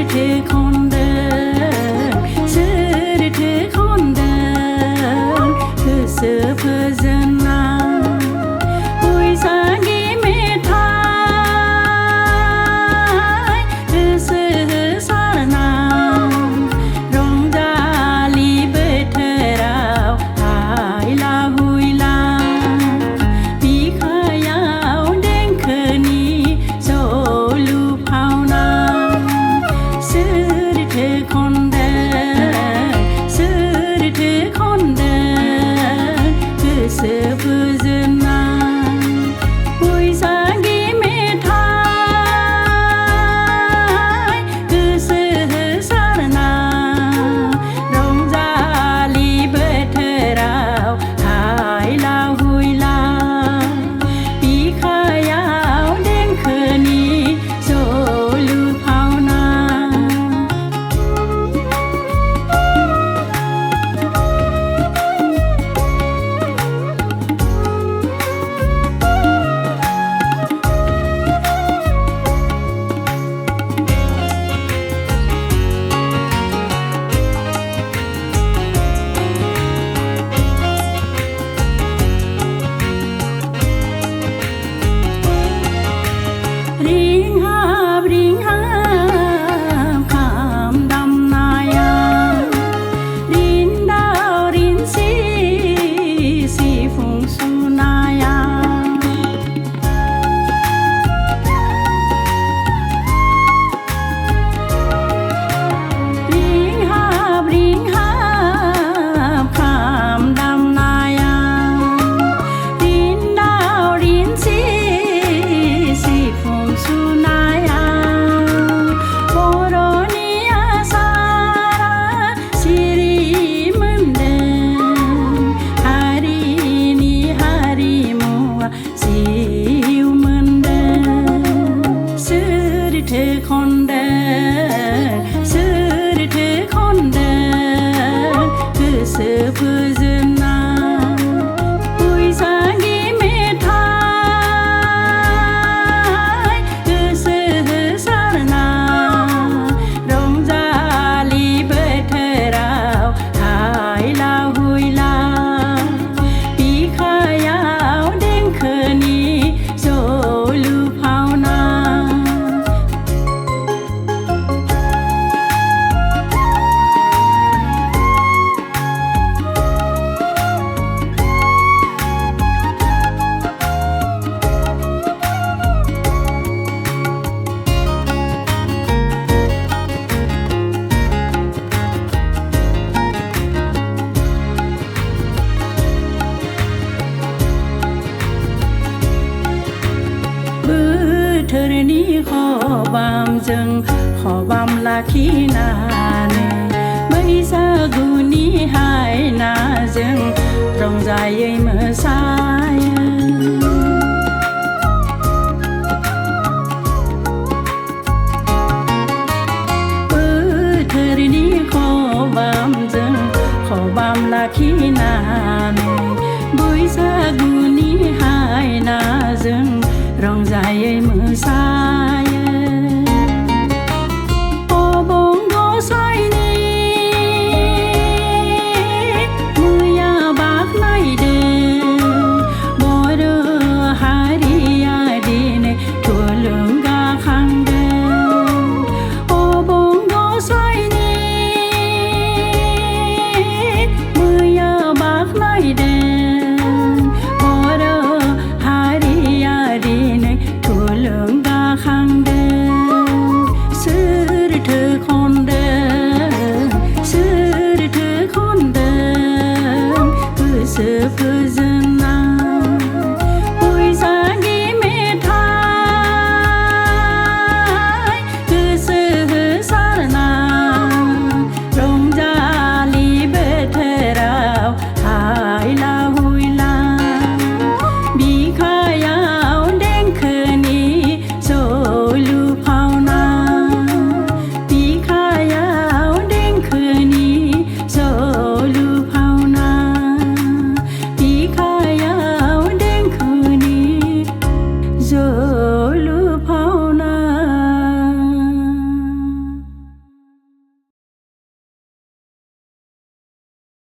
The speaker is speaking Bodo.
Thơ khó bám dừng khó bám là khi nà nề bây giờ gu ni hai na dừng rong dài ấy mơ sai thơ ni khó bám dừng khó bám là khi nà nề bây giờ gu ni hai na dừng rong dài ấy mơ sai ô bông gỗ xoay đi mưa ya bác này đê bó đưa hai đi ya đi này chùa lượng ga khang đê ô bông gỗ xoay đi mưa ya bác này đê bó đưa hai đi ya đi này lượng ga khang đê xưa thơ